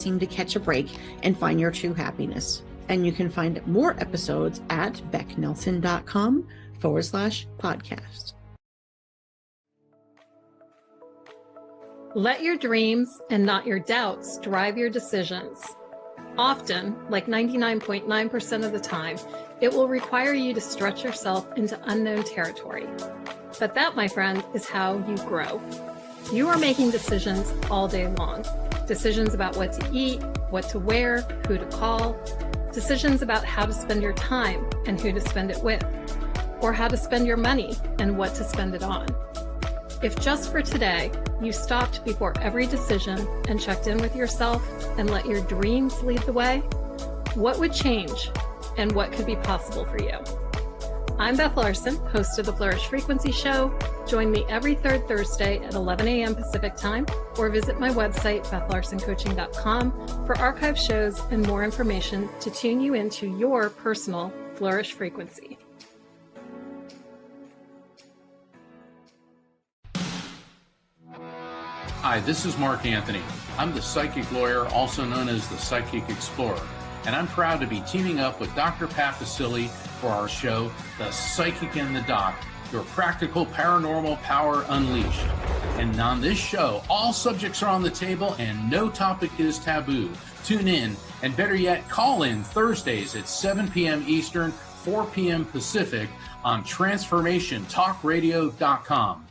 seem to catch a break and find your true happiness. And you can find more episodes at becknelson.com/podcast. Let your dreams and not your doubts drive your decisions. Often, like 99.9% of the time, it will require you to stretch yourself into unknown territory. But that, my friend, is how you grow. You are making decisions all day long. Decisions about what to eat, what to wear, who to call. Decisions about how to spend your time and who to spend it with. Or how to spend your money and what to spend it on. If just for today, you stopped before every decision and checked in with yourself and let your dreams lead the way, what would change and what could be possible for you? I'm Beth Larson, host of the Flourish Frequency Show. Join me every third Thursday at 11 a.m. Pacific Time, or visit my website, bethlarsoncoaching.com, for archive shows and more information to tune you into your personal Flourish frequency. Hi, this is Mark Anthony. I'm the psychic lawyer, also known as the Psychic Explorer, and I'm proud to be teaming up with Dr. Pat Basile for our show, The Psychic and the Doc, your practical paranormal power unleashed. And on this show, all subjects are on the table and no topic is taboo. Tune in, and better yet, call in Thursdays at 7 p.m. Eastern, 4 p.m. Pacific on TransformationTalkRadio.com.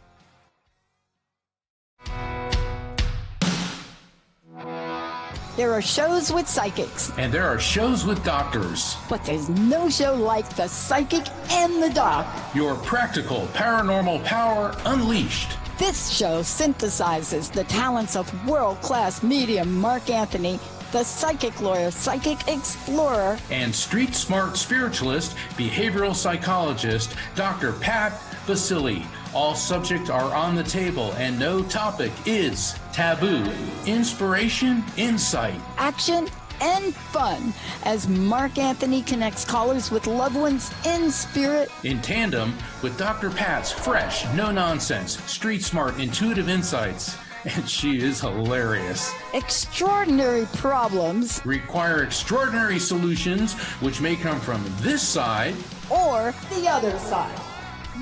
There are shows with psychics. And there are shows with doctors. But there's no show like The Psychic and the Doc. Your practical paranormal power unleashed. This show synthesizes the talents of world-class medium Mark Anthony, the psychic lawyer, psychic explorer, and street smart spiritualist, behavioral psychologist, Dr. Pat Basile. All subjects are on the table and no topic is taboo. Inspiration, insight, action, and fun as Mark Anthony connects callers with loved ones in spirit, in tandem with Dr. Pat's fresh, no-nonsense, street smart, intuitive insights. And she is hilarious. Extraordinary problems require extraordinary solutions, which may come from this side or the other side.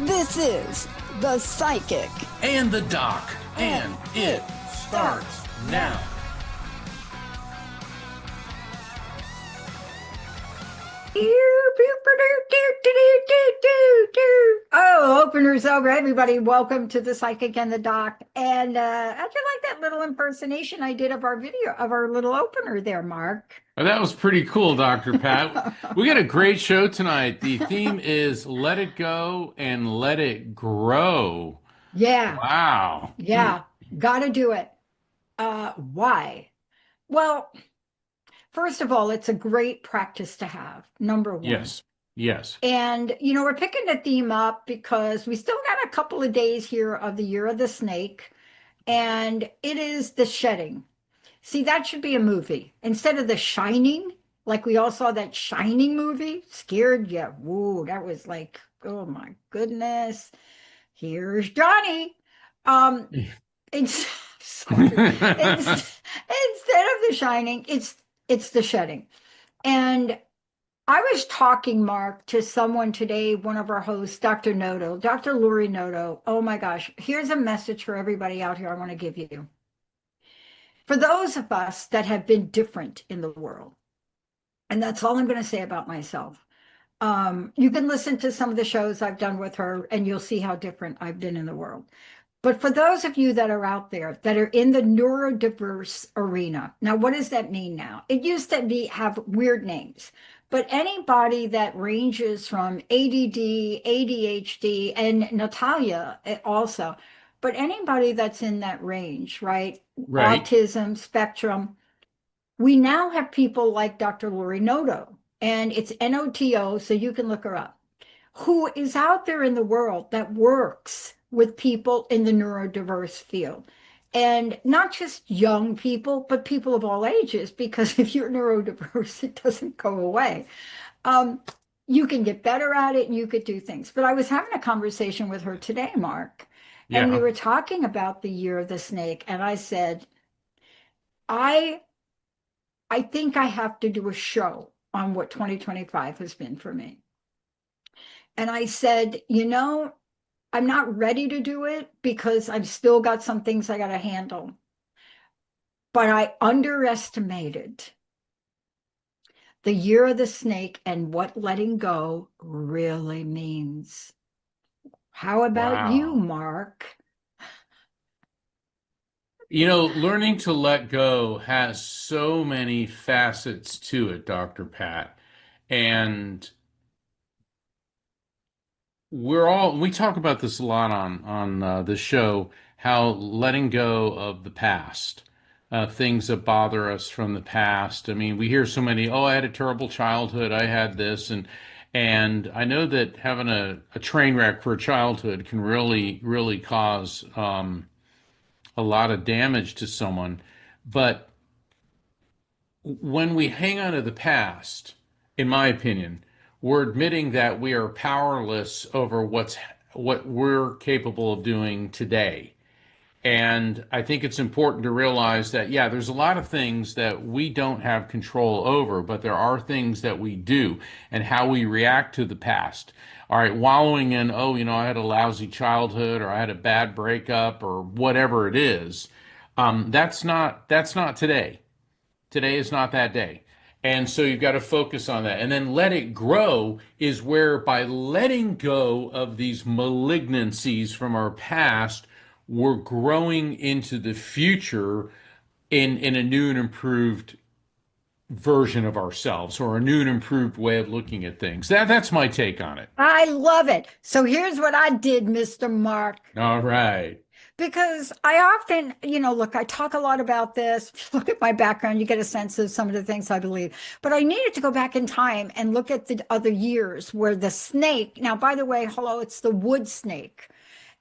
This is The Psychic and the Doc, and it starts now. Oh, opener's over, everybody. Welcome to The Psychic and the Doc. And how'd you like that little impersonation I did of our video, of our little opener there, Mark? Oh, that was pretty cool, Dr. Pat. We got a great show tonight. The theme is Let It Go and Let It Grow. Yeah. Wow. Yeah. Gotta do it. Why? Well, first of all, it's a great practice to have, number one. Yes. Yes. And, we're picking the theme up because we still got a couple of days here of the year of the snake, and it is the shedding. See, that should be a movie. Instead of The Shining, like we all saw that Shining movie, scared you. Whoa, that was like, oh my goodness. Here's Johnny. Instead of The Shining, it's The Shedding. And I was talking, Mark, to someone today, one of our hosts, Dr. Noto, Dr. Lori Noto. Oh my gosh, here's a message for everybody out here I want to give you. For those of us that have been different in the world, and that's all I'm going to say about myself. You can listen to some of the shows I've done with her, and you'll see how different I've been in the world. But for those of you that are out there that are in the neurodiverse arena, now what does that mean now? It used to have weird names. But anybody that ranges from ADD, ADHD, and Natalia also, but anybody that's in that range, right? Autism, spectrum, we now have people like Dr. Lori Noto, and it's Noto, so you can look her up, who is out there in the world that works with people in the neurodiverse field. And not just young people, but people of all ages, because if you're neurodiverse, it doesn't go away. You can get better at it and you could do things. But I was having a conversation with her today, Mark, and we were talking about the year of the snake. And I said, I I think I have to do a show on what 2025 has been for me. And I said, I'm not ready to do it because I've still got some things I got to handle. But I underestimated the year of the snake and what letting go really means. How about you, Wow. Mark? Learning to let go has so many facets to it, Dr. Pat. And we talk about this a lot on the show, how letting go of the past, things that bother us from the past. I mean, we hear so many, oh, I had a terrible childhood, I had this, and I know that having a train wreck for a childhood can really, really cause a lot of damage to someone. But when we hang on to the past, in my opinion, we're admitting that we are powerless over what we're capable of doing today. And I think it's important to realize that, yeah, there's a lot of things that we don't have control over, but there are things that we do, and how we react to the past. All right, wallowing in, oh, I had a lousy childhood, or I had a bad breakup, or whatever it is. That's not today. Today is not that day. And so you've got to focus on that. And then let it grow is where, by letting go of these malignancies from our past, we're growing into the future in a new and improved version of ourselves, or a new and improved way of looking at things. That's my take on it. I love it. So here's what I did, Mr. Mark. All right. Because I often, look, I talk a lot about this. Look at my background, you get a sense of some of the things I believe. But I needed to go back in time and look at the other years where the snake, now, by the way, hello, it's the wood snake.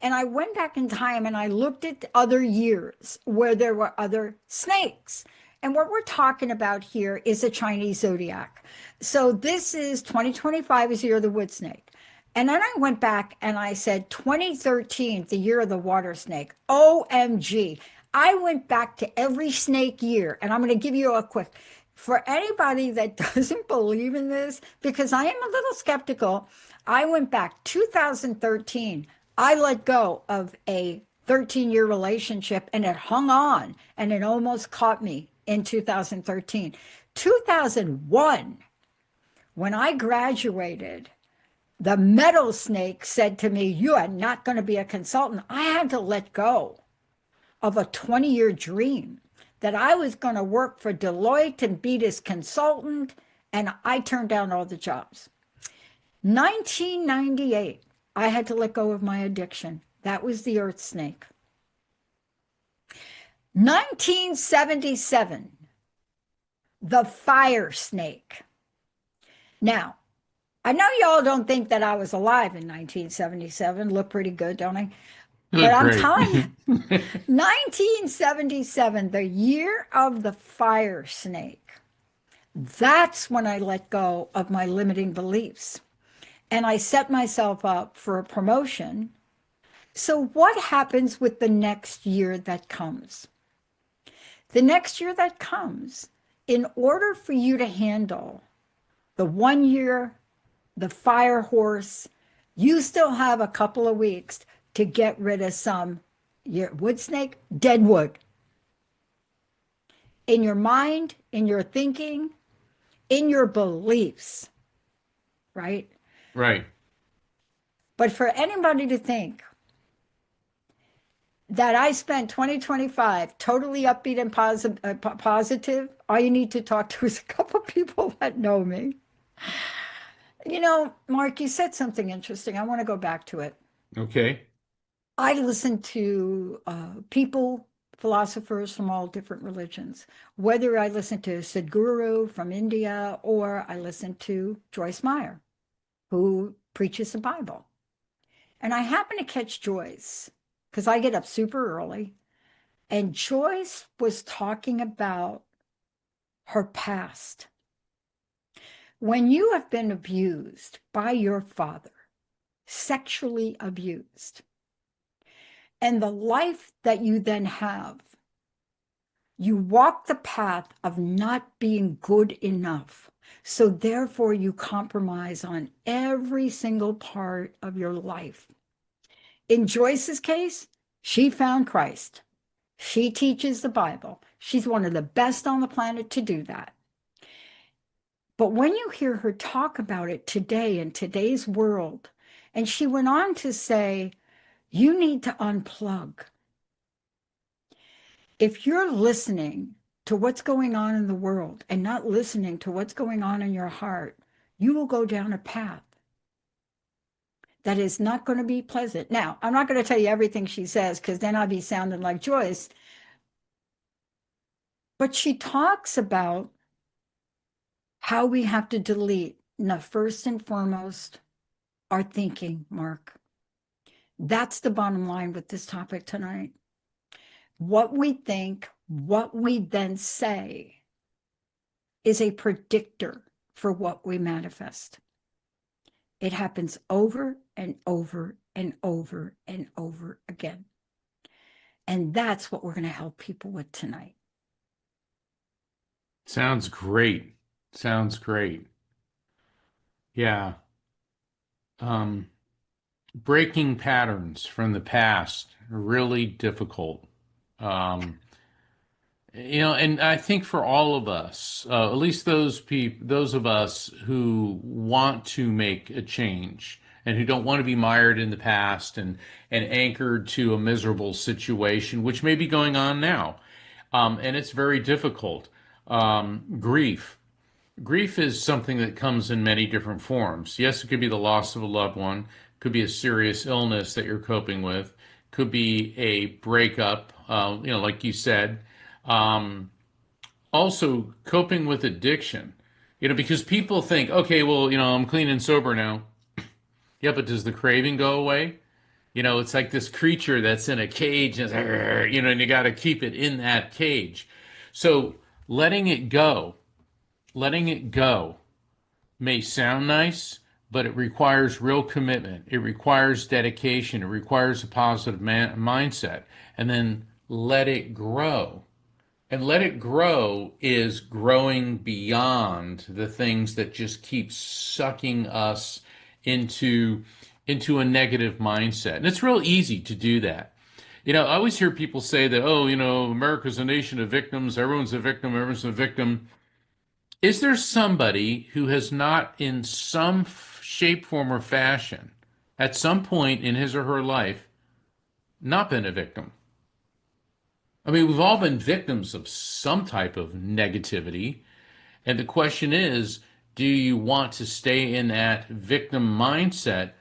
And I went back in time and I looked at other years where there were other snakes. And what we're talking about here is a Chinese zodiac. So this is 2025 is the year of the wood snake. And then I went back and I said 2013, the year of the water snake. OMG. I went back to every snake year, and I'm going to give you a quick. For anybody that doesn't believe in this, because I am a little skeptical, I went back 2013. I let go of a 13-year relationship and it hung on and it almost caught me in 2013. 2001, when I graduated, the metal snake said to me, you are not going to be a consultant. I had to let go of a 20-year dream that I was going to work for Deloitte and be this consultant, and I turned down all the jobs. 1998, I had to let go of my addiction. That was the earth snake. 1977, the fire snake. Now, I know y'all don't think that I was alive in 1977. Look pretty good, don't I? But I'm telling you, 1977, the year of the fire snake, that's when I let go of my limiting beliefs. And I set myself up for a promotion. So what happens with the next year that comes? The next year that comes, in order for you to handle the 1 year, the fire horse, you still have a couple of weeks to get rid of some your wood snake, dead wood. In your mind, in your thinking, in your beliefs, right? Right. But for anybody to think that I spent 2025 totally upbeat and positive, all you need to talk to is a couple of people that know me. Mark, you said something interesting. I want to go back to it. Okay. I listen to people, philosophers from all different religions, whether I listen to Sadhguru from India or I listen to Joyce Meyer, who preaches the Bible. And I happen to catch Joyce because I get up super early. And Joyce was talking about her past. When you have been abused by your father, sexually abused, and the life that you then have You walk the path of not being good enough. So therefore, you compromise on every single part of your life. In Joyce's case, she found Christ. She teaches the Bible. She's one of the best on the planet to do that. But when you hear her talk about it today in today's world, and she went on to say, you need to unplug. If you're listening to what's going on in the world and not listening to what's going on in your heart, you will go down a path that is not going to be pleasant. Now, I'm not going to tell you everything she says because then I'll be sounding like Joyce. But she talks about how we have to delete, now, first and foremost, our thinking, Mark. That's the bottom line with this topic tonight. What we think, what we then say is a predictor for what we manifest. It happens over and over and over and over again. And that's what we're going to help people with tonight. Sounds great. Sounds great. Yeah. Breaking patterns from the past are really difficult. And I think for all of us, at least those of us who want to make a change and who don't want to be mired in the past and anchored to a miserable situation, which may be going on now, and it's very difficult. Grief. Grief is something that comes in many different forms. Yes, it could be the loss of a loved one, could be a serious illness that you're coping with, could be a breakup, like you said. Also, coping with addiction, because people think, okay, well, I'm clean and sober now. Yeah, but does the craving go away? It's like this creature that's in a cage, and, and you got to keep it in that cage. So letting it go may sound nice, but it requires real commitment. It requires dedication. It requires a positive mindset. And then let it grow. And let it grow is growing beyond the things that just keep sucking us into a negative mindset. And it's real easy to do that. I always hear people say that, America's a nation of victims. Everyone's a victim. Everyone's a victim. Is there somebody who has not, in some shape, form, or fashion, at some point in his or her life, not been a victim? I mean, we've all been victims of some type of negativity. And the question is, do you want to stay in that victim mindset,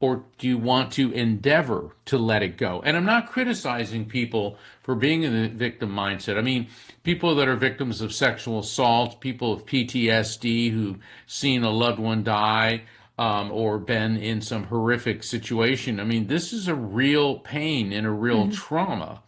or do you want to endeavor to let it go? And I'm not criticizing people for being in the victim mindset. I mean, people that are victims of sexual assault, people with PTSD who've seen a loved one die, or been in some horrific situation. I mean, this is a real pain and a real trauma.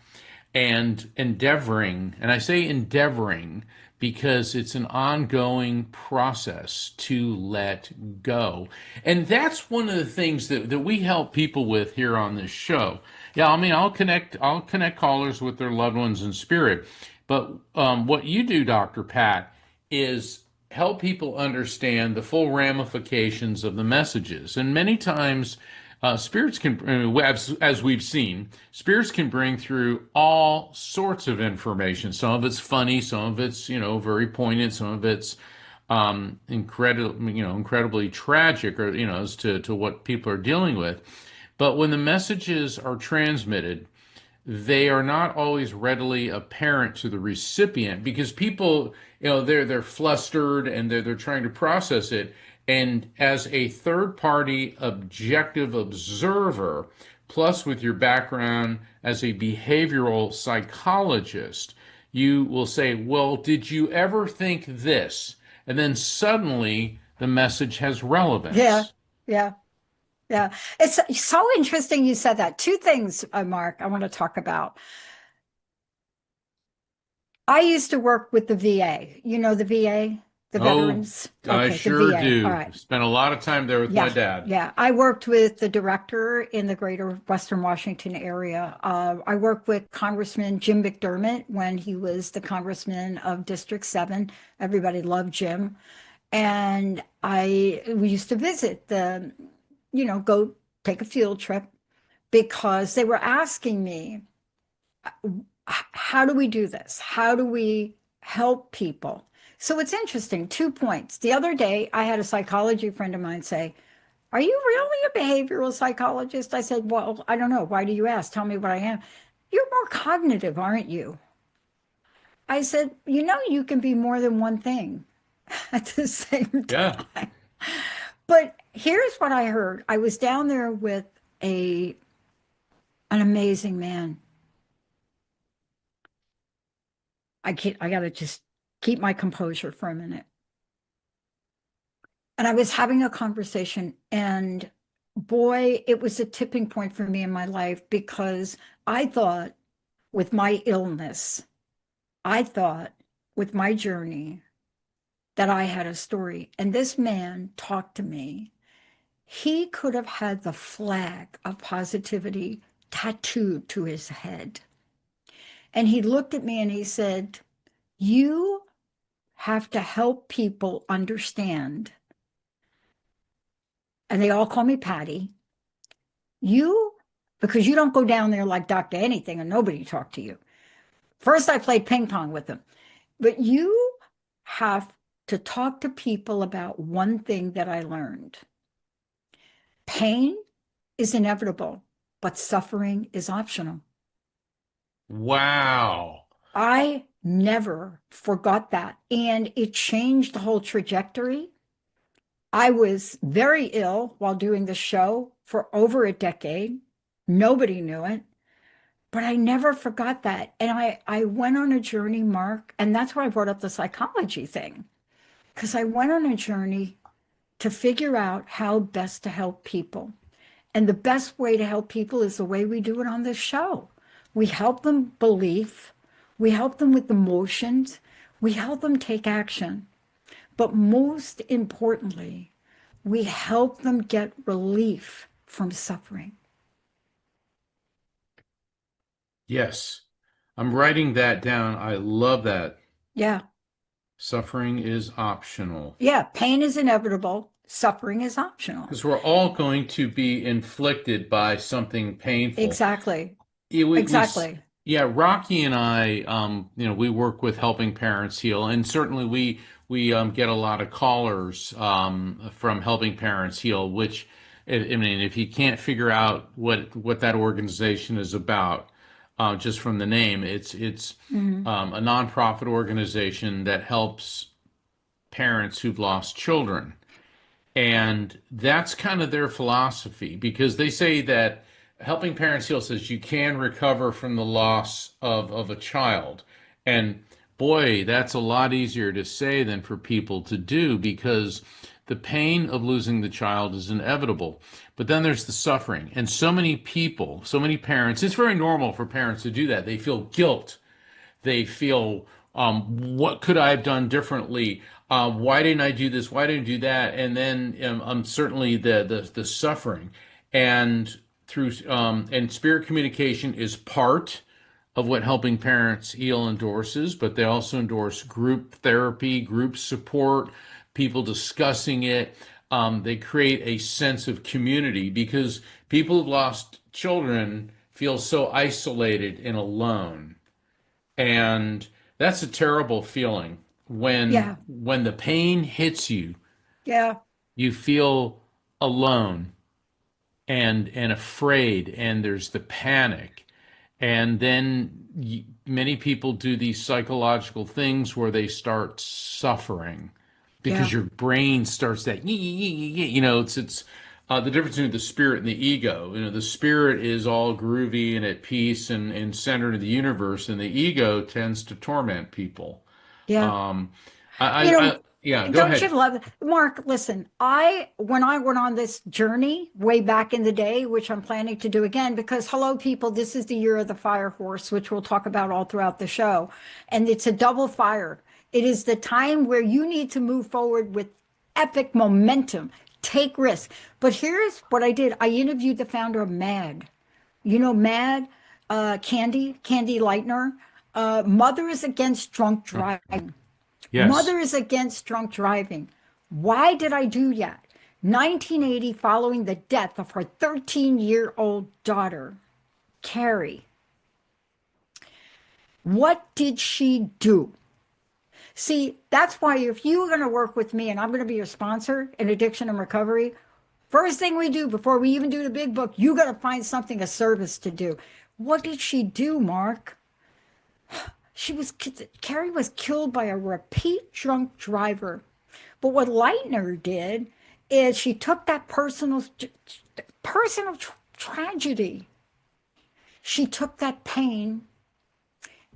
And endeavoring, and I say endeavoring because it's an ongoing process to let go. And that's one of the things that we help people with here on this show. Yeah, I mean, I'll connect callers with their loved ones in spirit. But what you do, Dr. Pat, is help people understand the full ramifications of the messages. And many times, spirits can, as we've seen, spirits can bring through all sorts of information. Some of it's funny, some of it's, very poignant, some of it's incredibly tragic, or as to what people are dealing with. But when the messages are transmitted, they are not always readily apparent to the recipient because people, they're flustered and they're trying to process it. And as a third-party objective observer, plus with your background as a behavioral psychologist, you will say, well, did you ever think this? And then suddenly the message has relevance. Yeah. It's so interesting you said that. Two things, Mark, I want to talk about. I used to work with the VA. You know the VA? The Oh, veterans? I Okay, the sure VA. All do. right. Spent a lot of time there with my Yeah, dad. yeah. I worked with the director in the greater Western Washington area. I worked with Congressman Jim McDermott when he was the congressman of District 7. Everybody loved Jim. And we used to visit go take a field trip because they were asking me, how do we do this? How do we help people? So it's interesting, 2 points. The other day, I had a psychology friend of mine say, are you really a behavioral psychologist? I said, well, I don't know. Why do you ask? Tell me what I am. You're more cognitive, aren't you? I said, you can be more than one thing at the same Yeah. time. But here's what I heard. I was down there with an amazing man. I gotta just keep my composure for a minute. And I was having a conversation, and boy, it was a tipping point for me in my life because I thought with my illness, I thought with my journey that I had a story. And this man talked to me. He could have had the flag of positivity tattooed to his head. And he looked at me and he said, you have to help people understand. And they all call me Patty. Because you don't go down there like Dr. Anything and nobody talked to you. First, I played ping pong with them. But you have to talk to people about one thing that I learned. Pain is inevitable, but suffering is optional. Wow. I never forgot that. And it changed the whole trajectory. I was very ill while doing the show for over a decade. Nobody knew it, but I never forgot that. And I went on a journey, Mark, and that's why I brought up the psychology thing, because I went on a journey to figure out how best to help people. And the best way to help people is the way we do it on this show. We help them believe, we help them with emotions, we help them take action. But most importantly, we help them get relief from suffering. Yes. I'm writing that down. I love that. Yeah. Suffering is optional. Yeah. Pain is inevitable. Suffering is optional. Because we're all going to be inflicted by something painful. Exactly. We, Exactly. yeah, Rocky and I, we work with Helping Parents Heal, and certainly we get a lot of callers from Helping Parents Heal. Which, I mean, if you can't figure out what that organization is about, just from the name, it's a nonprofit organization that helps parents who've lost children. And that's kind of their philosophy because they say that Helping Parents Heal says you can recover from the loss of a child. And boy, that's a lot easier to say than for people to do because the pain of losing the child is inevitable. But then there's the suffering. And so many people, so many parents, it's very normal for parents to do that. They feel guilt. They feel, what could I have done differently? Why didn't I do this? Why didn't I do that? And then certainly the suffering, and through and spirit communication is part of what Helping Parents Heal endorses, but they also endorse group therapy, group support, people discussing it. They create a sense of community because people who've lost children feel so isolated and alone. And that's a terrible feeling Yeah. when the pain hits you, Yeah. you feel alone and afraid, and there's the panic. And then many people do these psychological things where they start suffering Yeah. because your brain starts that, it's the difference between the spirit and the ego. The spirit is all groovy and at peace and centered in the universe, and the ego tends to torment people. Yeah. Um, You know, yeah, go don't you ahead. love it? Mark, listen, when I went on this journey way back in the day, which I'm planning to do again, because hello, people, this is the year of the fire horse, which we'll talk about all throughout the show. And it's a double fire. It is the time where you need to move forward with epic momentum, take risks. But here's what I did. I interviewed the founder of MAD. You know, MAD, Candy Lightner, Mothers Against Drunk Driving. Yes. Mothers Against Drunk Driving. Why did I do that? 1980, following the death of her 13-year-old daughter, Carrie. What did she do? See, that's why if you're going to work with me and I'm going to be your sponsor in addiction and recovery, first thing we do before we even do the big book, you got to find something, a service to do. What did she do, Mark? Carrie was killed by a repeat drunk driver. But what Leitner did is she took that personal tragedy. She took that pain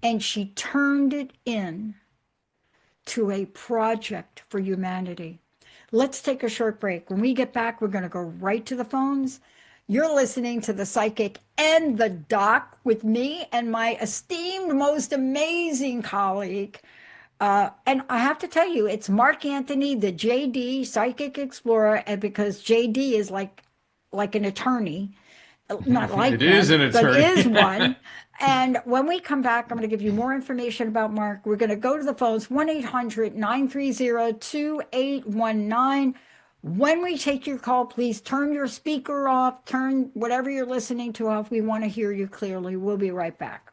and she turned it in to a project for humanity. Let's take a short break. When we get back, we're going to go right to the phones. You're listening to The Psychic and the Doc with me and my esteemed, most amazing colleague. And I have to tell you, it's Mark Anthony, the JD Psychic Explorer, and because JD is like an attorney, not like it is an attorney, but is one. And when we come back, I'm going to give you more information about Mark. We're going to go to the phones, 1-800-930-2819. When we take your call, please turn your speaker off, turn whatever you're listening to off. We want to hear you clearly. We'll be right back.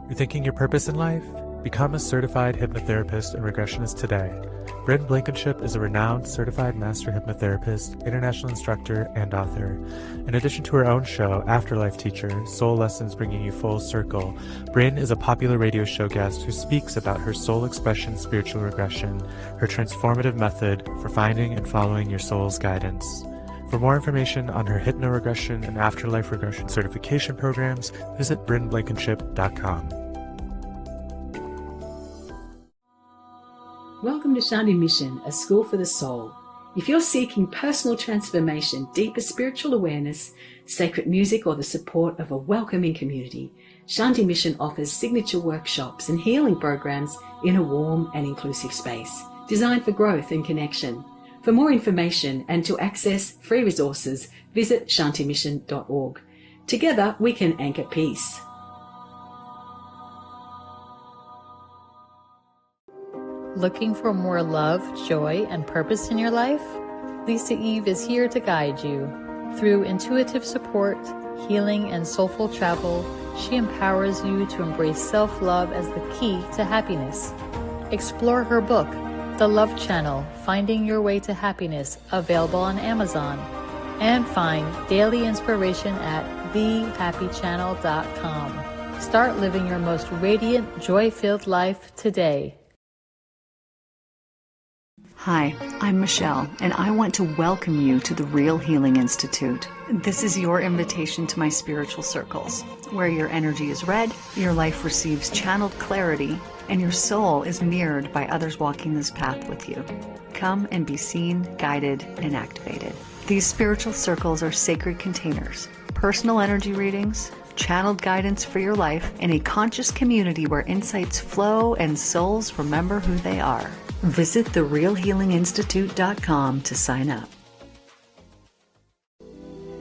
You're thinking your purpose in life? Become a certified hypnotherapist and regressionist today. Bryn Blankenship is a renowned certified master hypnotherapist, international instructor, and author. In addition to her own show, Afterlife Teacher, Soul Lessons Bringing You Full Circle, Bryn is a popular radio show guest who speaks about her soul expression spiritual regression, her transformative method for finding and following your soul's guidance. For more information on her hypnoregression and afterlife regression certification programs, visit brynblankenship.com. Welcome to Shanti Mission, a school for the soul. If you're seeking personal transformation, deeper spiritual awareness, sacred music, or the support of a welcoming community, Shanti Mission offers signature workshops and healing programs in a warm and inclusive space, designed for growth and connection. For more information and to access free resources, visit shantimission.org. Together, we can anchor peace. Looking for more love, joy, and purpose in your life? Lisa Eve is here to guide you. Through intuitive support, healing, and soulful travel, she empowers you to embrace self-love as the key to happiness. Explore her book, The Love Channel, Finding Your Way to Happiness, available on Amazon. And find daily inspiration at thehappychannel.com. Start living your most radiant, joy-filled life today. Hi, I'm Michelle, and I want to welcome you to the Real Healing Institute. This is your invitation to my spiritual circles, where your energy is read, your life receives channeled clarity, and your soul is mirrored by others walking this path with you. Come and be seen, guided, and activated. These spiritual circles are sacred containers, personal energy readings, channeled guidance for your life, and a conscious community where insights flow and souls remember who they are. Visit therealhealinginstitute.com to sign up.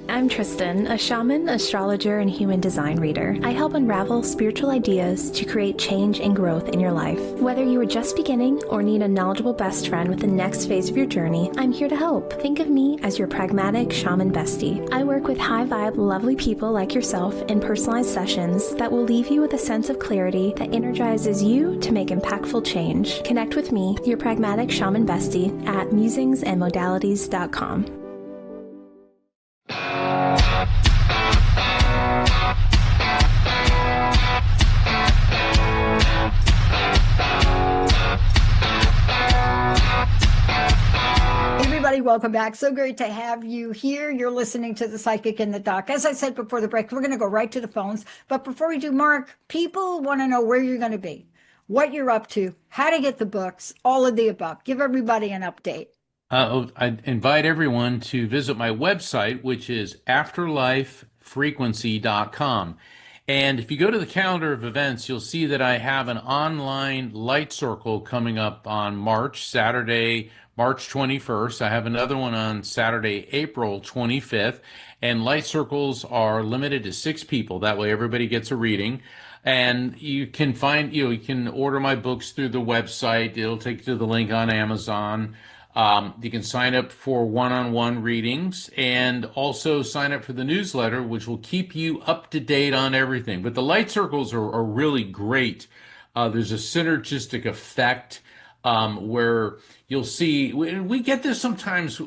I'm Tristan, a shaman, astrologer, and human design reader. I help unravel spiritual ideas to create change and growth in your life. Whether you are just beginning or need a knowledgeable best friend with the next phase of your journey, I'm here to help. Think of me as your pragmatic shaman bestie. I work with high-vibe, lovely people like yourself in personalized sessions that will leave you with a sense of clarity that energizes you to make impactful change. Connect with me, your pragmatic shaman bestie, at musingsandmodalities.com. Welcome back. So great to have you here. You're listening to The Psychic and the Doc. As I said before the break, we're going to go right to the phones. But before we do, Mark, people want to know where you're going to be. what you're up to, how to get the books, all of the above. Give everybody an update. I invite everyone to visit my website, which is afterlifefrequency.com. And if you go to the calendar of events, you'll see that I have an online light circle coming up on Saturday, March 21st. I have another one on Saturday, April 25th. And light circles are limited to 6 people. That way everybody gets a reading. And you can you can order my books through the website. It'll take you to the link on Amazon. You can sign up for one-on-one readings and also sign up for the newsletter, which will keep you up to date on everything. But the light circles are really great. There's a synergistic effect where you'll see, we get this sometimes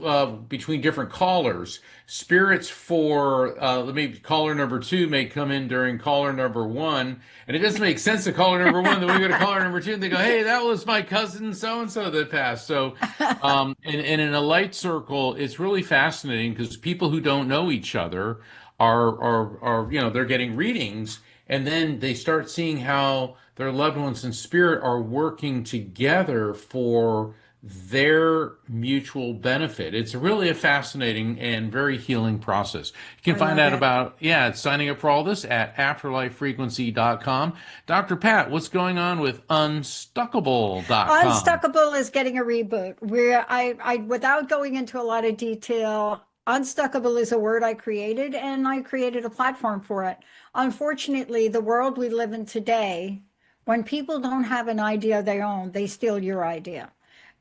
between different callers. Spirits for maybe caller number 2 may come in during caller number 1, and it doesn't make sense to caller number 1. Then we go to caller number 2, and they go, "Hey, that was my cousin so and so that passed." So, and in a light circle, it's really fascinating because people who don't know each other are they're getting readings, and then they start seeing how their loved ones in spirit are working together for their mutual benefit. It's really a fascinating and very healing process. You can find out about, signing up for all this at afterlifefrequency.com. Dr. Pat, what's going on with unstuckable.com? Unstuckable is getting a reboot. Without going into a lot of detail, unstuckable is a word I created, and I created a platform for it. Unfortunately, the world we live in today, when people don't have an idea of their own, they steal your idea.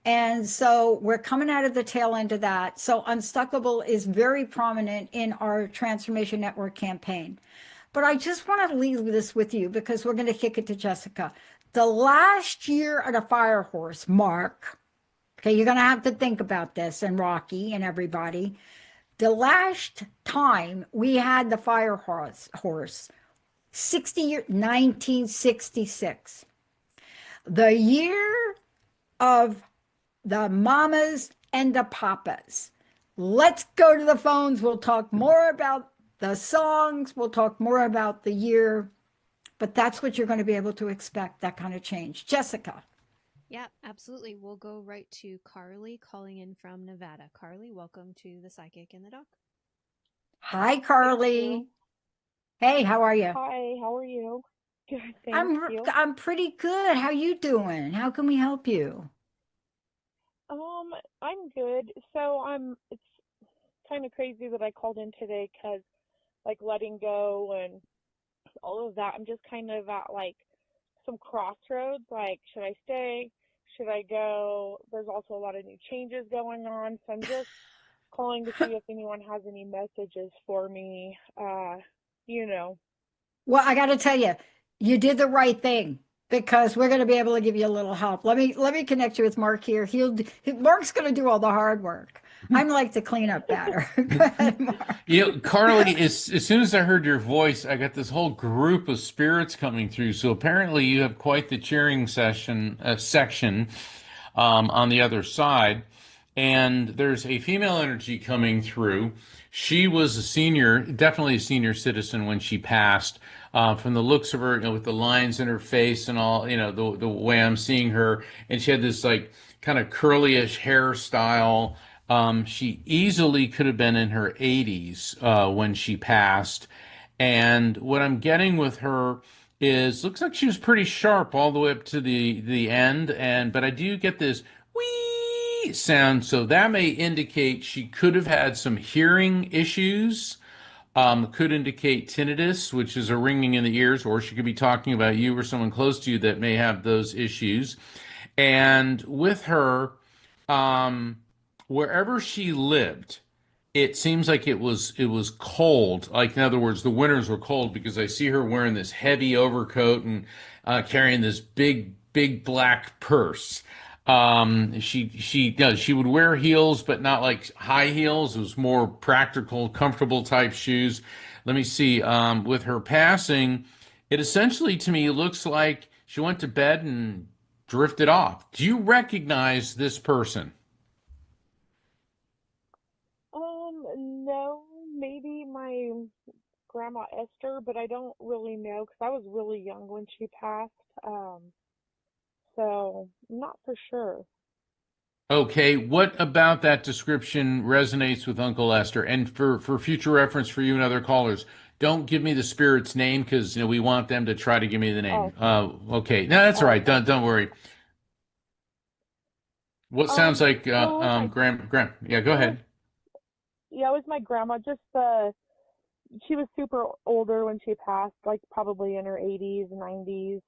And so we're coming out of the tail end of that. So Unstuckable is very prominent in our Transformation Network campaign. But I just want to leave this with you because we're going to kick it to Jessica. The last year of the Fire Horse, Mark, okay, you're going to have to think about this, and Rocky and everybody. The last time we had the Fire Horse 1966. The year of the mamas and the papas. Let's go to the phones. We'll talk more about the songs. We'll talk more about the year. But that's what you're going to be able to expect, that kind of change. Jessica. Yeah, absolutely. We'll go right to Carly calling in from Nevada. Carly, welcome to The Psychic and the Doc. Hi, Carly. Hey, how are you? Hi, how are you? Good, thank you. I'm pretty good. How you doing? How can we help you? I'm good. So it's kind of crazy that I called in today because like letting go and all of that, I'm just kind of at like some crossroads, like should I stay? Should I go? There's also a lot of new changes going on. So I'm just calling to see if anyone has any messages for me, Well, I got to tell you, you did the right thing because we're going to be able to give you a little help. Let me connect you with Mark here. Mark's going to do all the hard work. I'm like the cleanup batter. Go ahead, Mark. Carly, as soon as I heard your voice, I got this whole group of spirits coming through. So apparently you have quite the cheering section on the other side. And there's a female energy coming through. She was definitely a senior citizen when she passed. From the looks of her, with the lines in her face and all, the way I'm seeing her, and she had this like kind of curly-ish hairstyle. She easily could have been in her 80s when she passed. And what I'm getting with her looks like she was pretty sharp all the way up to the end. But I do get this wee sound, so that may indicate she could have had some hearing issues. Could indicate tinnitus, which is a ringing in the ears, or she could be talking about you or someone close to you that may have those issues. And with her, wherever she lived, it seems like it was cold. Like, in other words, the winters were cold because I see her wearing this heavy overcoat and carrying this big black purse. She would wear heels, but not like high heels. It was more practical, comfortable type shoes. Let me see. With her passing, it essentially to me looks like she went to bed and drifted off. Do you recognize this person? No, maybe my grandma Esther, but I don't really know because I was really young when she passed. so I'm not for sure. Okay, what about that description resonates with Uncle Lester? And for future reference for you and other callers, don't give me the spirit's name because we want them to try to give me the name. Oh, Okay, no, that's all right. okay. Don't worry. What sounds like Well, with my Yeah, go it was ahead. yeah, it was my grandma. Just she was super older when she passed, like probably in her 80s, 90s.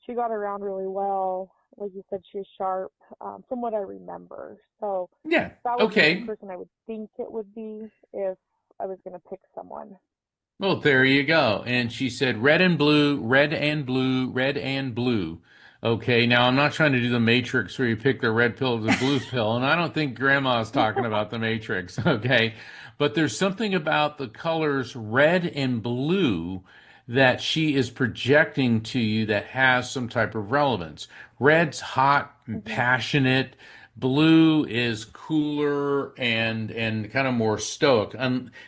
She got around really well. Like you said, she was sharp, from what I remember. So Yeah. that would be the Okay. person I would think it would be if I was going to pick someone. Well, there you go. And she said red and blue, red and blue, red and blue. Okay, now I'm not trying to do the Matrix where you pick the red pill or the blue pill, and I don't think Grandma's talking about the Matrix, okay? But there's something about the colors red and blue that she is projecting to you that has some type of relevance. Red's hot and Hmm. passionate. Blue is cooler and kind of more stoic.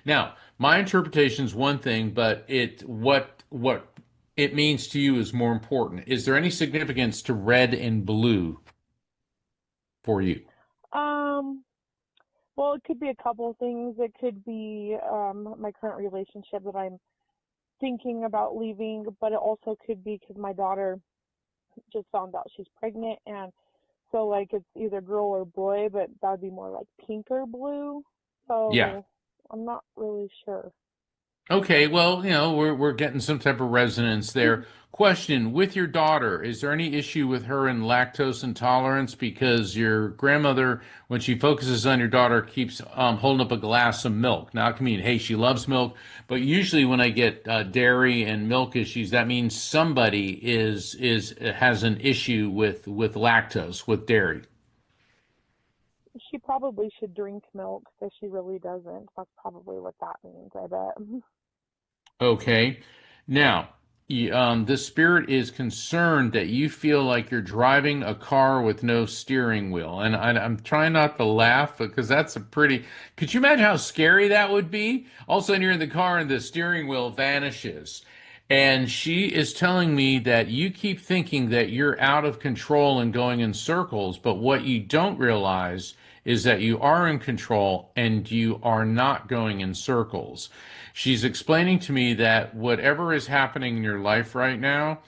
Now, my interpretation is one thing, but what it means to you is more important. Is there any significance to red and blue for you? Um, well, it could be a couple of things. It could be my current relationship that I'm thinking about leaving, but it also could be because my daughter just found out she's pregnant, and so like it's either girl or boy, but that would be more like pink or blue. Yeah. So I'm not really sure. Okay, well, we're getting some type of resonance there. Question, with your daughter, is there any issue with her and lactose intolerance? Because your grandmother, when she focuses on your daughter, keeps holding up a glass of milk. Now, it can mean, hey, she loves milk, but usually when I get dairy and milk issues, that means somebody is has an issue with lactose, with dairy. She probably should drink milk, so she really doesn't. That's probably what that means, I bet. Okay. Now, the spirit is concerned that you feel like you're driving a car with no steering wheel. And I'm trying not to laugh because that's a pretty. Could you imagine how scary that would be? All of a sudden, you're in the car and the steering wheel vanishes. And she is telling me that you keep thinking that you're out of control and going in circles, but what you don't realize is that you are in control and you are not going in circles. She's explaining to me that whatever is happening in your life right now,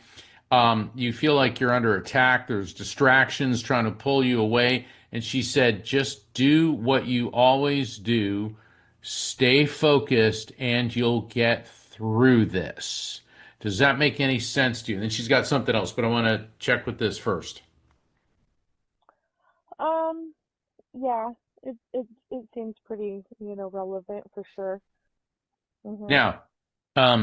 you feel like you're under attack. There's distractions trying to pull you away. And she said, just do what you always do, stay focused, and you'll get through this. Does that make any sense to you? And then she's got something else, but I want to check with this first. Um, yeah, it seems pretty, relevant for sure. Mhm. Now,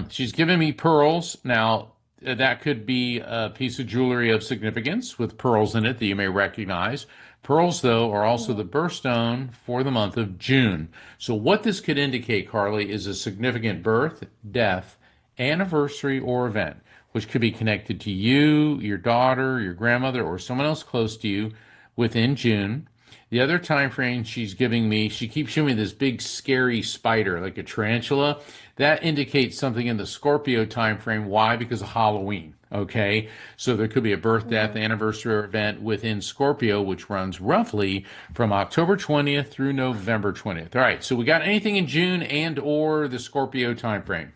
she's given me pearls. Now, that could be a piece of jewelry of significance with pearls in it that you may recognize. Pearls, though, are also the Mhm. birthstone for the month of June. So, what this could indicate, Carly, is a significant birth, death, anniversary, or event, which could be connected to you, your daughter, your grandmother, or someone else close to you within June. The other time frame she's giving me, she keeps showing me this big scary spider, like a tarantula. That indicates something in the Scorpio time frame. Why? Because of Halloween. Okay, so there could be a birth, death, Mhm. anniversary, or event within Scorpio, which runs roughly from October 20th through November 20th. All right, so we got anything in June and or the Scorpio time frame?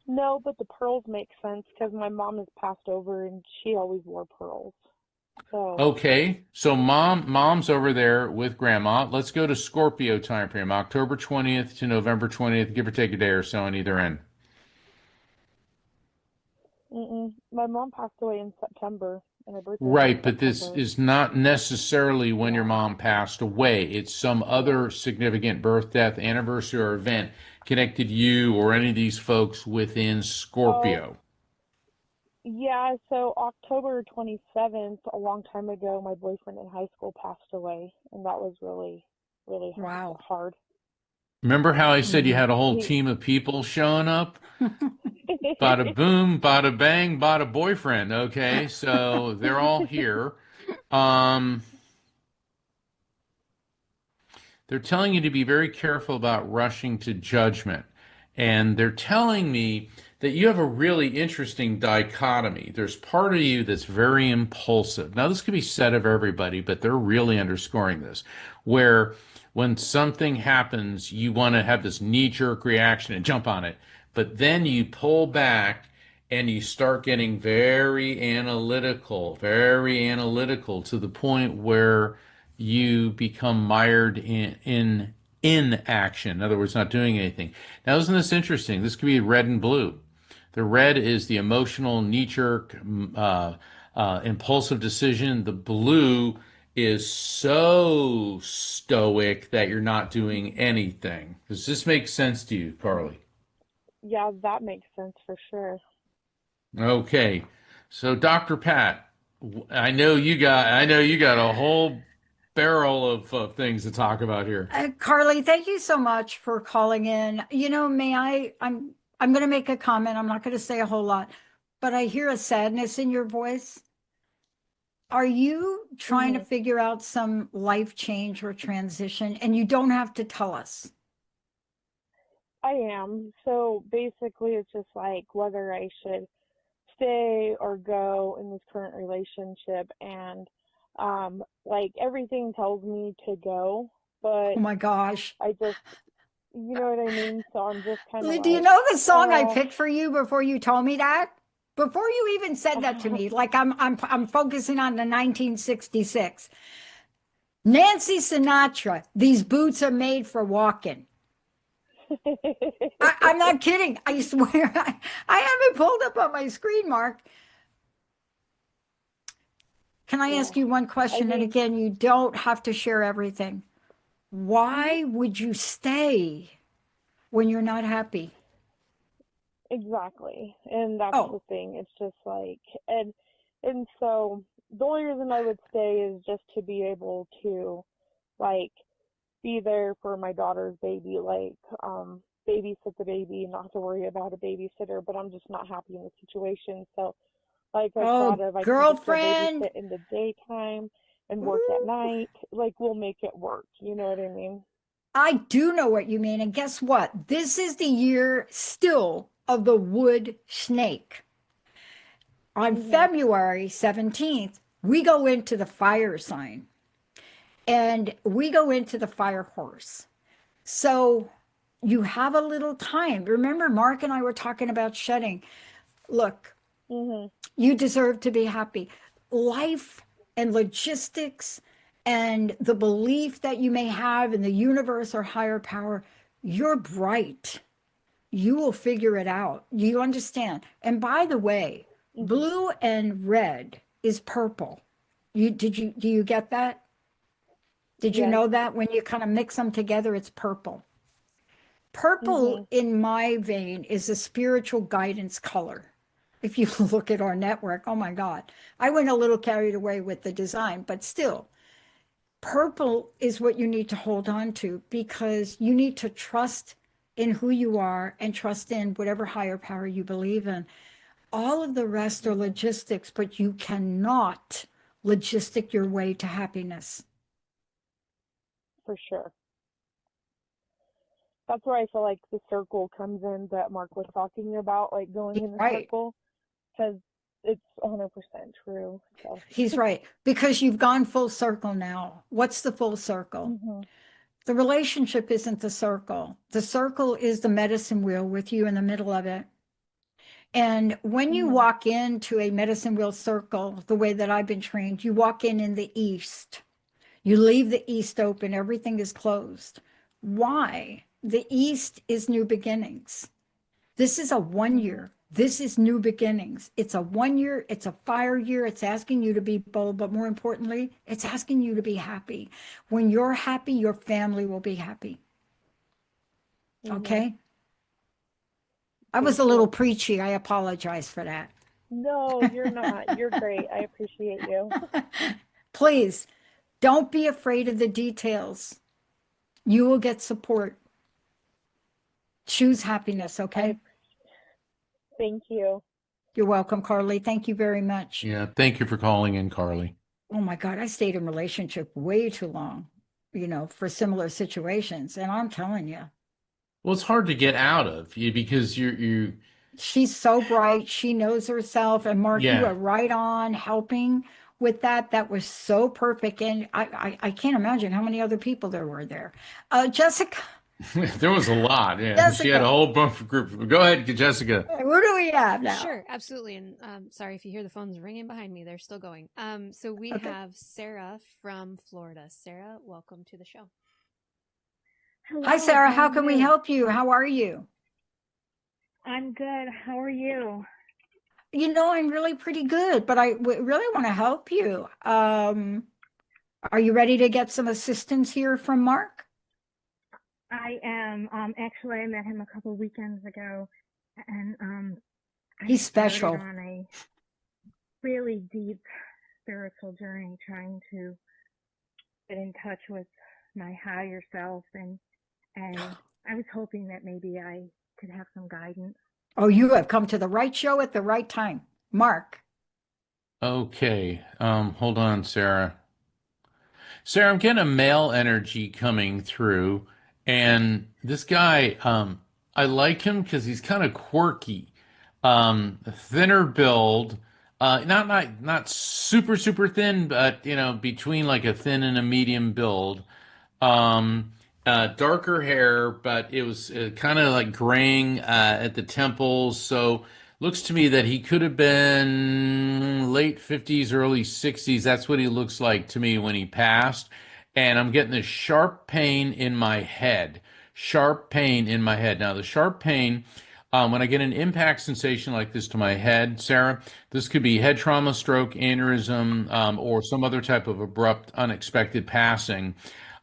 No, but the pearls make sense because my mom has passed over and she always wore pearls. So, Okay, so mom's over there with grandma. Let's go to Scorpio time frame, October 20th to November 20th, give or take a day or so on either end. my mom passed away in September, and her birthday was in Right, but this September. is not necessarily when your Yeah. mom passed away. It's some Yeah. other significant birth, death, anniversary, or event connected you or any of these folks within Oh, Scorpio. yeah. So October 27th, a long time ago, my boyfriend in high school passed away, and that was really, really Wow. hard. Remember how I said you Hmm. had a whole He, team of people showing up? Bada boom, bada bang, bada boyfriend. Okay, so they're all here. Um, they're telling you to be very careful about rushing to judgment. And they're telling me that you have a really interesting dichotomy. There's part of you that's very impulsive. Now, this could be said of everybody, but they're really underscoring this, where when something happens, you want to have this knee-jerk reaction and jump on it, but then you pull back and you start getting very analytical to the point where you become mired in action. In other words, not doing anything. Now, isn't this interesting? This could be red and blue. The red is the emotional, knee-jerk, impulsive decision. The blue is so stoic that you're not doing anything. Does this make sense to you, Carly? Yeah, that makes sense for sure. Okay. So, Dr. Pat, I know you got a whole barrel of things to talk about here. Carly, thank you so much for calling in. I'm going to make a comment. I'm not going to say a whole lot, but I hear a sadness in your voice. Are you trying to figure out some life change or transition? And you don't have to tell us. I am. So basically, it's just like whether I should stay or go in this current relationship. And like everything tells me to go, but oh my gosh, I just, you know what I mean? So I'm just kind of do you like, know the song I picked for you before you told me that? Before you even said that to me, like I'm focusing on the 1966. Nancy Sinatra, these boots are made for walking. I'm not kidding. I swear. I have it pulled up on my screen, Mark. Can I ask you one question? And again, you don't have to share everything. Why would you stay when you're not happy? Exactly. And that's the thing. It's just like, and so the only reason I would stay is just to be able to like be there for my daughter's baby, like babysit the baby, not to worry about a babysitter, but I'm just not happy in the situation. So like I thought of, I can just go babysit in the daytime and work at night. Like we'll make it work. You know what I mean? I do know what you mean. And guess what? This is the year still of the wood snake. On February 17th, we go into the fire sign and we go into the fire horse. So you have a little time. Remember, Mark and I were talking about shedding. Look, you deserve to be happy. Life and logistics and the belief that you may have in the universe or higher power, you're bright. You will figure it out. You understand? And by the way, blue and red is purple. Do you get that? Did you know that when you kind of mix them together, it's purple? Purple in my vein is a spiritual guidance color. If you look at our network, oh my God, I went a little carried away with the design, but still, purple is what you need to hold on to because you need to trust in who you are and trust in whatever higher power you believe in. All of the rest are logistics, but you cannot logistic your way to happiness. For sure. That's where I feel like the circle comes in that Mark was talking about, like going in the circle, because it's 100% true. So. He's right, because you've gone full circle now. What's the full circle? The relationship isn't the circle. The circle is the medicine wheel with you in the middle of it. And when you walk into a medicine wheel circle, the way that I've been trained, you walk in the east. You leave the east open, everything is closed. Why? The east is new beginnings. This is a 1 year. This is new beginnings. It's a 1 year, it's a fire year. It's asking you to be bold, but more importantly, it's asking you to be happy. When you're happy, your family will be happy. Okay? I was a little preachy. I apologize for that. No, you're not. You're great. I appreciate you. Please, don't be afraid of the details. You will get support. Choose happiness, okay? Thank you. You're welcome, Carly. Thank you very much. Yeah, thank you for calling in, Carly. Oh my God, I stayed in relationship way too long, for similar situations. And I'm telling you. Well, it's hard to get out of you because She's so bright. She knows herself. And Mark, you Yeah. are right on helping with that. That was so perfect. And I can't imagine how many other people there were there. Jessica, There was a lot. Yeah. She had a Jessica, whole bunch of groups. Go ahead, Jessica. who do we have now? Sure, absolutely. And sorry if you hear the phones ringing behind me, they're still going. So we Okay. have Sarah from Florida. Sarah, welcome to the show. Hello, Hi, Sarah. how How are can we you? help you? How are you? I'm good. How are you? I'm really pretty good, but really want to help you. Are you ready to get some assistance here from Mark? I am. Actually, I met him a couple weekends ago, and I He's special. started on a really deep spiritual journey, trying to get in touch with my higher self, and I was hoping that maybe I could have some guidance. Oh, you have come to the right show at the right time. Mark. Okay. Hold on, Sarah. Sarah, I'm getting a male energy coming through, and this guy, I like him because he's kind of quirky, thinner build, not super super thin, but between like a thin and a medium build. Um, Darker hair, but it was kind of like graying at the temples. So looks to me that he could have been late 50s, early 60s. That's what he looks like to me when he passed. And I'm getting this sharp pain in my head. Sharp pain in my head. Now, the sharp pain, when I get an impact sensation like this to my head, Sarah, this could be head trauma, stroke, aneurysm, or some other type of abrupt, unexpected passing.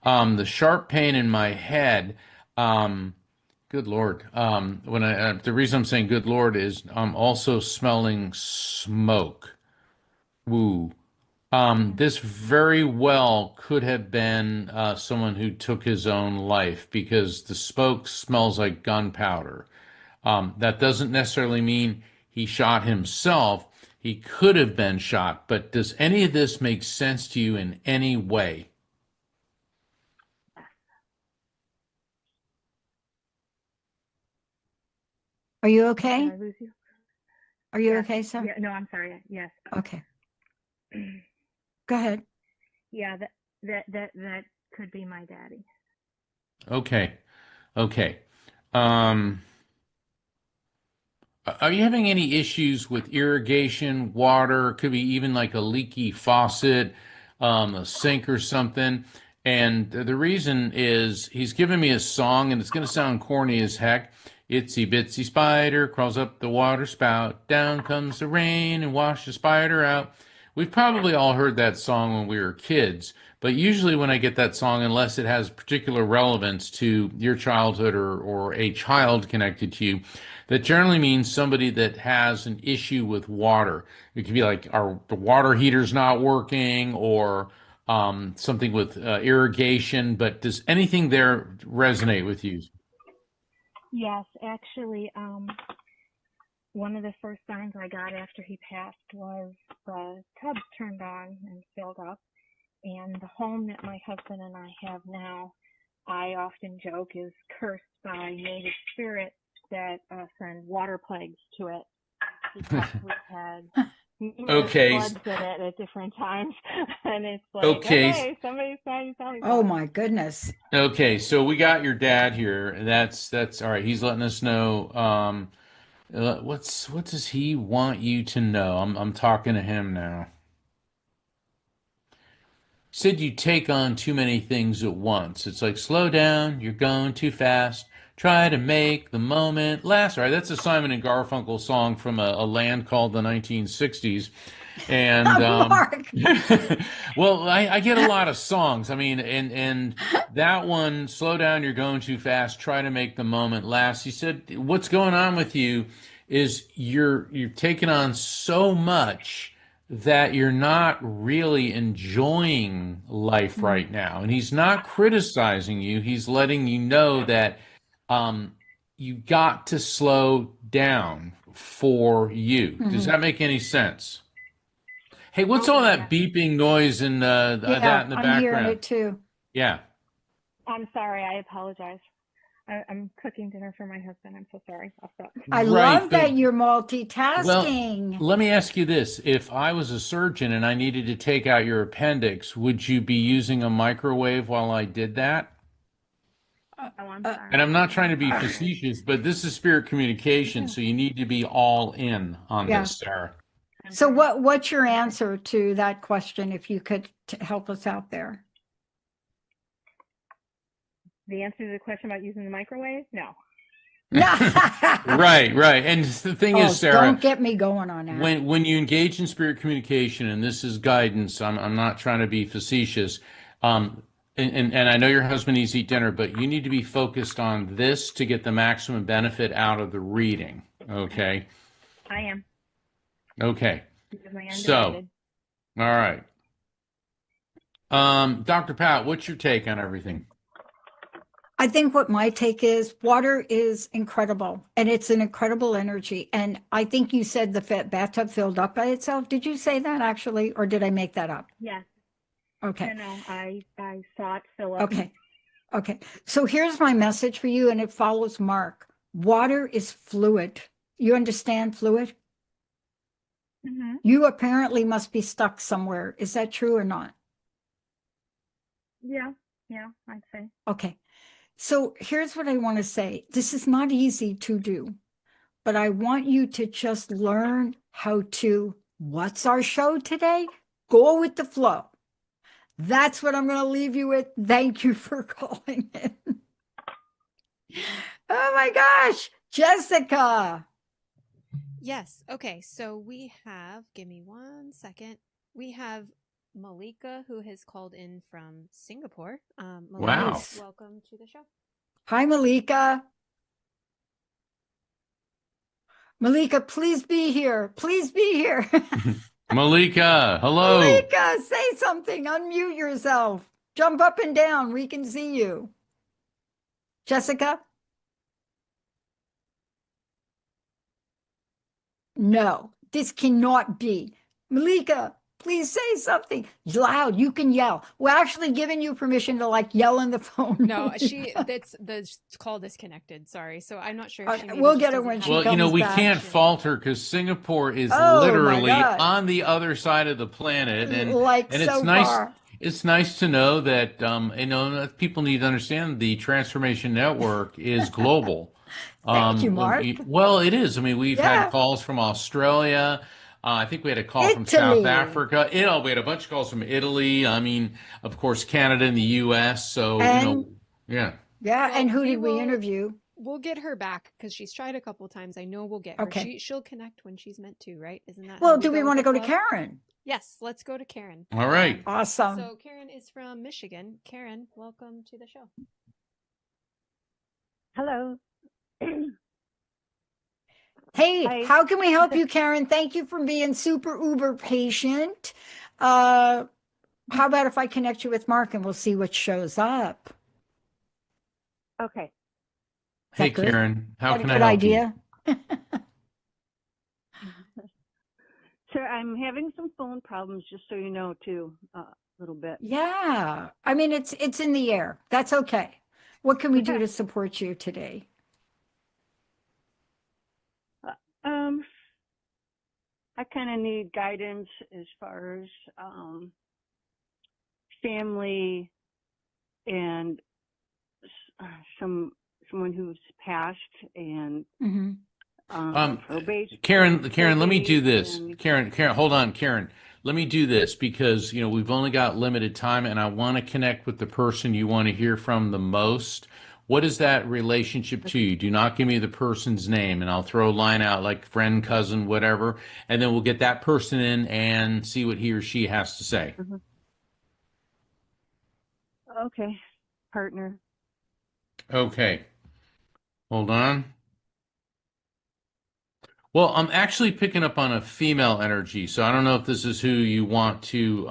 The sharp pain in my head, good Lord. The reason I'm saying good Lord is I'm also smelling smoke. Woo. This very well could have been someone who took his own life because the smoke smells like gunpowder. That doesn't necessarily mean he shot himself. He could have been shot, but does any of this make sense to you in any way? Are you Did okay? I lose you? Are you Yes. okay, sir? Yeah. No, I'm sorry. Yes. Okay. Go ahead. Yeah. That could be my daddy. Okay. Okay. Um, are you having any issues with irrigation, water? Could be even like a leaky faucet, a sink or something. And the reason is he's giving me a song, and it's going to sound corny as heck. Itsy bitsy spider crawls up the water spout. Down comes the rain and washes the spider out. We've probably all heard that song when we were kids, but usually when I get that song, unless it has particular relevance to your childhood or a child connected to you, that generally means somebody that has an issue with water. It could be like the water heater's not working or something with irrigation, but does anything there resonate with you? Yes, actually, one of the first signs I got after he passed was the tub turned on and filled up. And the home that my husband and I have now, I often joke, is cursed by native spirits that send water plagues to it because we've had numerous Okay. floods in it at different times. And it's like, Okay. okay, somebody's trying to tell me Oh something. my goodness. Okay, so we got your dad here. That's all right. He's letting us know. What does he want you to know? I'm talking to him now. Said you take on too many things at once. It's like slow down, you're going too fast. Try to make the moment last. All right, that's a Simon and Garfunkel song from a land called the 1960s. And Mark. well, I get a lot of songs. I mean, and that one, slow down, you're going too fast. Try to make the moment last. He said, what's going on with you is you're taking on so much that you're not really enjoying life right now. And he's not criticizing you. He's letting you know that you got to slow down for you. Does that make any sense? Hey, what's all that beeping noise and that Yeah, in the I'm hearing background? it too. Yeah. I'm sorry, I apologize. I'm cooking dinner for my husband. I'm so sorry. I'll stop. I Right, love but that you're well, multitasking. let me ask you this. If I was a surgeon and I needed to take out your appendix, would you be using a microwave while I did that? Oh, I'm sorry. And I'm not trying to be facetious, but this is spirit communication, so you need to be all in on Yeah. this, Sarah. So what's your answer to that question, if you could help us out there? The answer to the question about using the microwave? No. Right, right. And the thing is, Sarah, don't get me going on that. when you engage in spirit communication, and this is guidance, I'm not trying to be facetious. And I know your husband needs to eat dinner, but you need to be focused on this to get the maximum benefit out of the reading. Okay. I am. Okay. Because my So, undivided. all right. Dr. Pat, what's your take on everything? I think what my take is, water is incredible, and it's an incredible energy. And I think you said the bathtub filled up by itself. Did you say that actually, or did I make that up? Yes. Okay. No, I saw it fill up. Okay. Okay. So here's my message for you, and it follows Mark. Water is fluid. You understand fluid? Mm-hmm. You apparently must be stuck somewhere. Is that true or not? Yeah, I'd say. Okay. So here's what I want to say. This is not easy to do, but I want you to just learn how to, what's our show today? Go with the flow. That's what I'm going to leave you with. Thank you for calling in. Oh my gosh, Jessica. Yes. Okay. So we have, give me 1 second. We have Malika, who has called in from Singapore. Malika, Wow. welcome to the show. Hi, Malika. Malika, please be here. Please be here. Malika, hello. Malika, say something. Unmute yourself. Jump up and down. We can see you. Jessica? No, this cannot be. Malika, please say something loud. You can yell. We're actually giving you permission to yell in the phone. No, the call disconnected. Sorry. So I'm not sure if she maybe we'll just get her doesn't when have she it. Well, comes we back. can't falter because Singapore is Oh, my literally God. on the other side of the planet, and so it's nice. far. It's nice to know that that people need to understand the Transformation Network is global. Thank you, Mark. Well, it is. I mean, we've Yeah. had calls from Australia. I think we had a call from South Africa. We had a bunch of calls from Italy. I mean, of course, Canada and the U.S. So, yeah. Yeah, Well, and who did we interview? We'll get her back because she's tried a couple of times. I know we'll get her. Okay. She'll connect when she's meant to, right? Isn't that? Well, how do we want to with go the to club? Karen? Yes, let's go to Karen. All right. Awesome. So Karen is from Michigan. Karen, welcome to the show. Hello. Hey, Hi. how can we help you, Karen? Thank you for being super uber patient. How about if I connect you with Mark and we'll see what shows up? Okay. Hey, that good? Karen, how That a can I good help idea? So I'm having some phone problems, just so you know, too, a little bit. Yeah. I mean, it's in the air. That's okay. What can we do to support you today? I kind of need guidance as far as family and someone who's passed and probate. Karen, let me do probate this. and- Karen, hold on, Karen. Let me do this because, we've only got limited time and I want to connect with the person you want to hear from the most. What is that relationship to you? Do not give me the person's name and I'll throw a line out like friend, cousin, whatever, and then we'll get that person in and see what he or she has to say. Mhm. Okay, partner. Okay. Hold on. Well, I'm actually picking up on a female energy, so I don't know if this is who you want to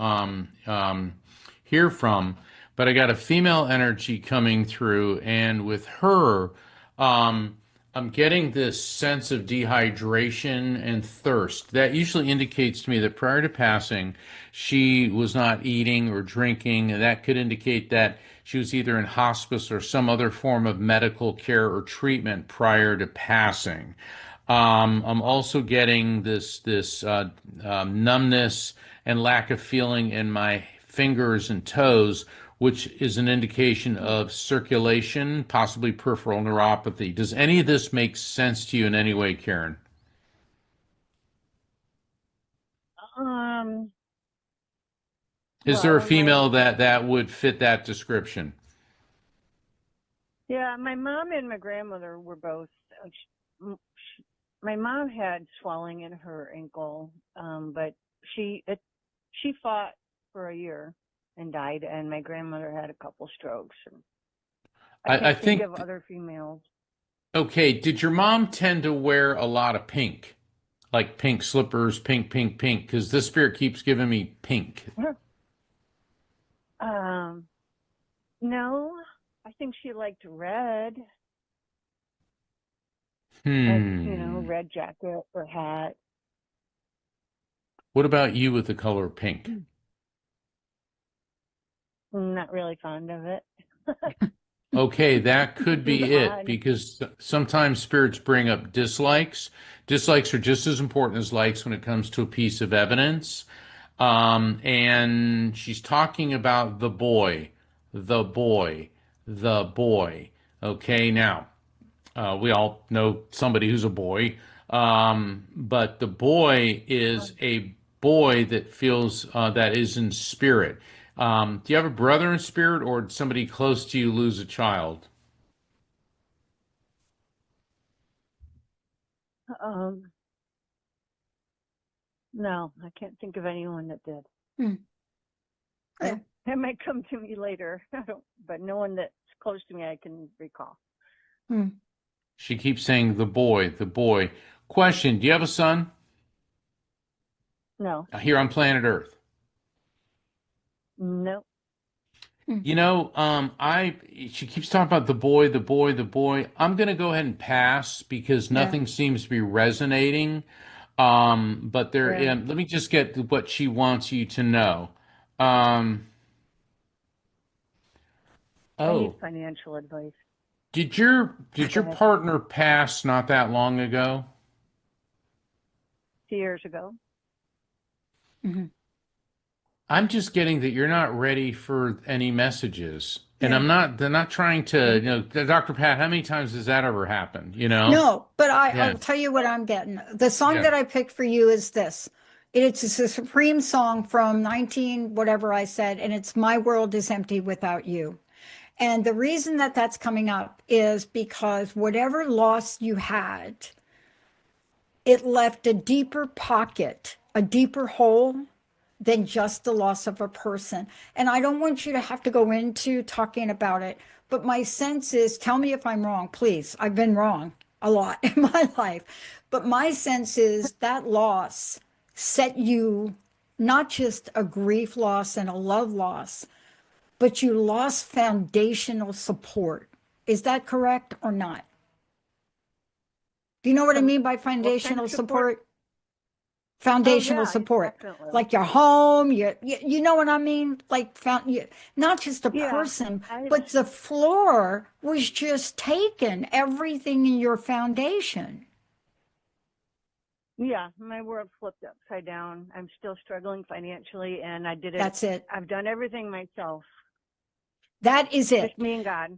hear from, but I got a female energy coming through, and with her, I'm getting this sense of dehydration and thirst. That usually indicates to me that prior to passing, she was not eating or drinking. And that could indicate that she was either in hospice or some other form of medical care or treatment prior to passing. I'm also getting this numbness and lack of feeling in my fingers and toes, which is an indication of circulation, possibly peripheral neuropathy. Does any of this make sense to you in any way, Karen? Is there a Well, female that would fit that description? yeah, my mom and my grandmother were both. My mom had swelling in her ankle, but she fought for a year and died, and my grandmother had a couple strokes. And I I can't think think, of other females. okay, did your mom tend to wear a lot of pink? Like pink slippers, pink, pink, pink? Because this spirit keeps giving me pink. Um, no, I think she liked red. Red jacket or hat. What about you with the color pink? Not really fond of it. Okay, that could be it Odd. because sometimes spirits bring up dislikes. Dislikes are just as important as likes when it comes to a piece of evidence. And she's talking about the boy, the boy, the boy. Okay, now, we all know somebody who's a boy, but the boy is a boy that feels that is in spirit. Do you have a brother in spirit, or did somebody close to you lose a child? No, I can't think of anyone that did. Yeah. That might come to me later, but no one that's close to me I can recall. She keeps saying the boy, the boy. Question, do you have a son No. here on planet Earth? No. You know, she keeps talking about the boy, the boy, the boy. I'm going to go ahead and pass because nothing seems to be resonating. But let me just get what she wants you to know. I need Oh, financial advice. did your Go ahead. partner pass not that long ago? 2 years ago. I'm just getting that you're not ready for any messages. And they're not trying to, Dr. Pat, how many times has that ever happened? No, but Yeah. I'll tell you what I'm getting. The song Yeah. that I picked for you is this. It's a Supreme song from 19, whatever I said, and it's My World is Empty Without You. And the reason that that's coming up is because whatever loss you had, it left a deeper pocket, a deeper hole than just the loss of a person. And I don't want you to have to go into talking about it, but my sense is, tell me if I'm wrong, please. I've been wrong a lot in my life. But my sense is that loss set you not just a grief loss and a love loss, but you lost foundational support. Is that correct or not? Do you know what I mean by foundational support? Foundational support, definitely. like your home, you know what I mean? Like not just a person, but the floor was just taken, everything in your foundation. Yeah, my world flipped upside down. I'm still struggling financially, and I did it. That's it. I've done everything myself. That is it. Just me and God.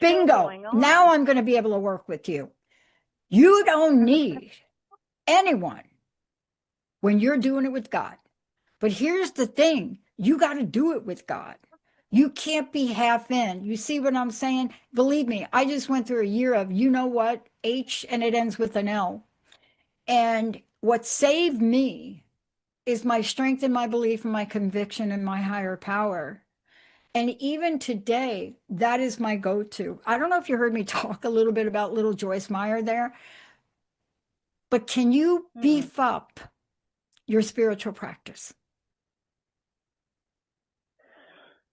Bingo. Now I'm going to be able to work with you. You don't need anyone when you're doing it with God. But here's the thing. You got to do it with God. You can't be half in. You see what I'm saying? Believe me, I just went through a year of, you know what, H, and it ends with an L. And what saved me is my strength and my belief and my conviction in my higher power. And even today, that is my go-to. I don't know if you heard me talk a little bit about little Joyce Meyer there, but can you beef up your spiritual practice?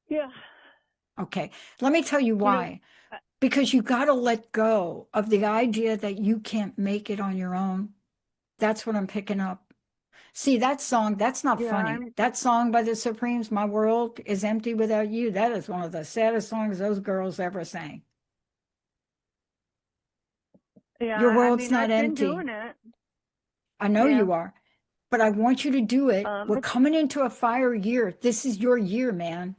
Yeah. Okay. Let me tell you why. because you got to let go of the idea that you can't make it on your own. That's what I'm picking up. See, that song, that's not funny. That song by the Supremes, My World is Empty Without You, that is one of the saddest songs those girls ever sang. Yeah, Your world's not I've been empty. doing it. I know you are, but I want you to do it. We're coming into a fire year. This is your year, man.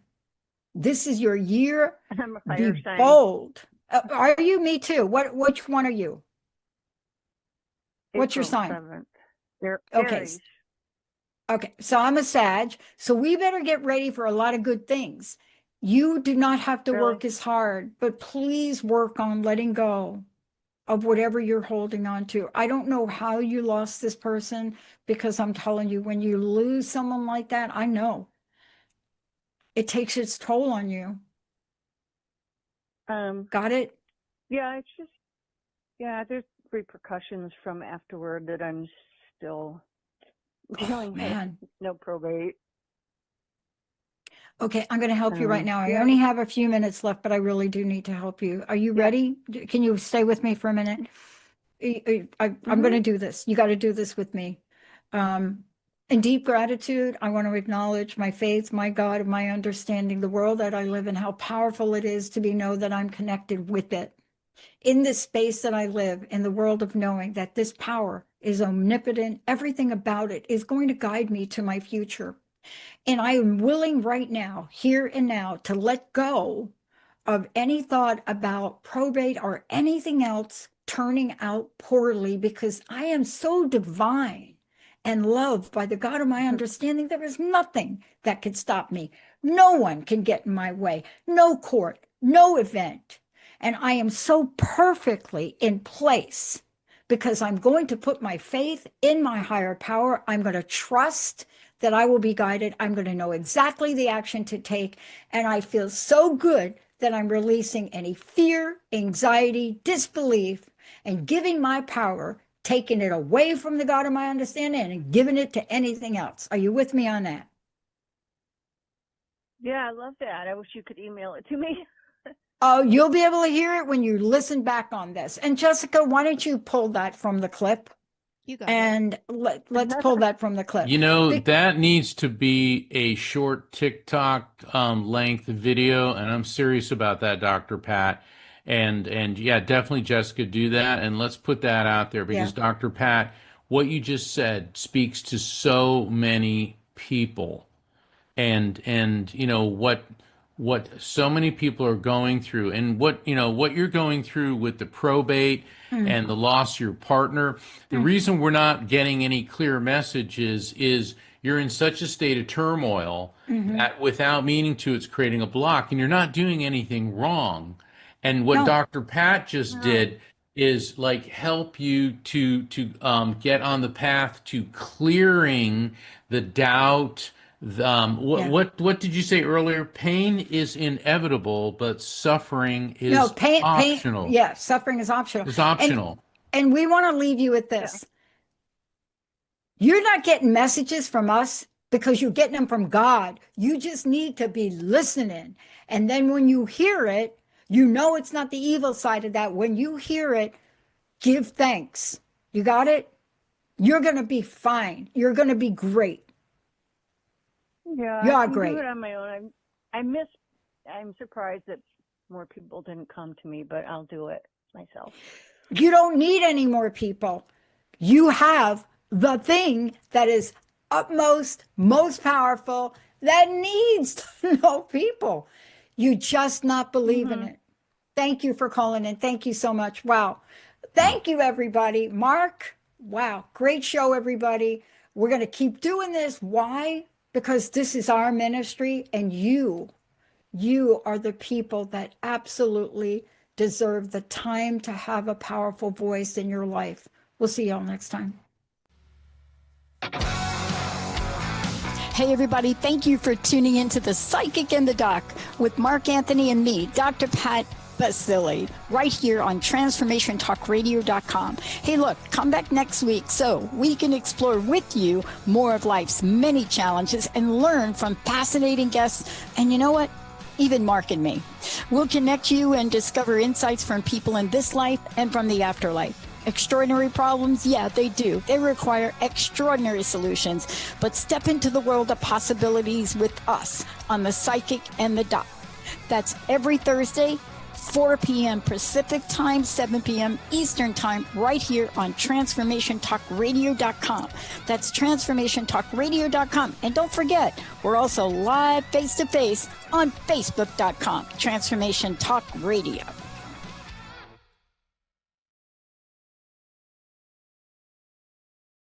This is your year. I'm a fire Be sign. bold. Are you? Me too. Which one are you? What's your April sign? 7th. Okay. Aries. Okay, so I'm a Sag, so we better get ready for a lot of good things. You do not have to work as hard, but please work on letting go of whatever you're holding on to. I don't know how you lost this person, because I'm telling you, when you lose someone like that, I know it takes its toll on you. Got it? Yeah, it's just, there's repercussions from afterward that I'm still dealing with. No probate. Okay, I'm going to help you right now. I only have a few minutes left, but I really do need to help you. Are you ready? Can you stay with me for a minute? I'm going to do this. You got to do this with me. In deep gratitude, I want to acknowledge my faith, my God, my understanding, the world that I live in, how powerful it is to know that I'm connected with it. In this space that I live, in the world of knowing that this power is omnipotent, everything about it is going to guide me to my future. And I am willing right now, here and now, to let go of any thought about probate or anything else turning out poorly, because I am so divine and loved by the God of my understanding. There is nothing that can stop me. No one can get in my way. No court, no event. And I am so perfectly in place because I'm going to put my faith in my higher power. I'm going to trust that I will be guided. I'm going to know exactly the action to take. And I feel so good that I'm releasing any fear, anxiety, disbelief, and giving my power, taking it away from the God of my understanding and giving it to anything else. Are you with me on that? Yeah, I love that. I wish you could email it to me. Oh, you'll be able to hear it when you listen back on this. And Jessica, why don't you pull that from the clip? You got and let's pull that from the clip. That needs to be a short TikTok length video, and I'm serious about that, Dr. Pat. And yeah, definitely, Jessica, do that, and let's put that out there, because Dr. Pat, what you just said speaks to so many people, and what so many people are going through, and what you're going through with the probate and the loss of your partner. The reason we're not getting any clear messages is you're in such a state of turmoil that without meaning to, it's creating a block, and you're not doing anything wrong. And what Dr. Pat just did is like help you to get on the path to clearing the doubt. What did you say earlier? Pain is inevitable, but suffering is optional. Pain, suffering is optional. It's optional. And we want to leave you with this. You're not getting messages from us because you're getting them from God. You just need to be listening. And then when you hear it, you know it's not the evil side of that. When you hear it, give thanks. You got it? You're going to be fine. You're going to be great. Yeah, you I are can great. do it on my own. I'm surprised that more people didn't come to me, but I'll do it myself. You don't need any more people. You have the thing that is utmost, most powerful, that needs to know people. You just not believe in it. Thank you for calling in. Thank you so much. Wow. Thank you, everybody. Mark, wow. Great show, everybody. We're going to keep doing this. Why? Because this is our ministry, and you are the people that absolutely deserve the time to have a powerful voice in your life. We'll see y'all next time. Hey, everybody. Thank you for tuning into The Psychic and the Doc with Mark Anthony and me, Dr. Pat Basile, right here on TransformationTalkRadio.com. Hey, look, come back next week so we can explore with you more of life's many challenges and learn from fascinating guests. And you know what? even Mark and me. We'll connect you and discover insights from people in this life and from the afterlife. Extraordinary problems? Yeah, they do. They require extraordinary solutions. But step into the world of possibilities with us on The Psychic and the Doc. That's every Thursday, 4 p.m. Pacific Time, 7 p.m. Eastern Time, right here on TransformationTalkRadio.com. That's TransformationTalkRadio.com. And don't forget, we're also live face-to-face on Facebook.com, Transformation Talk Radio.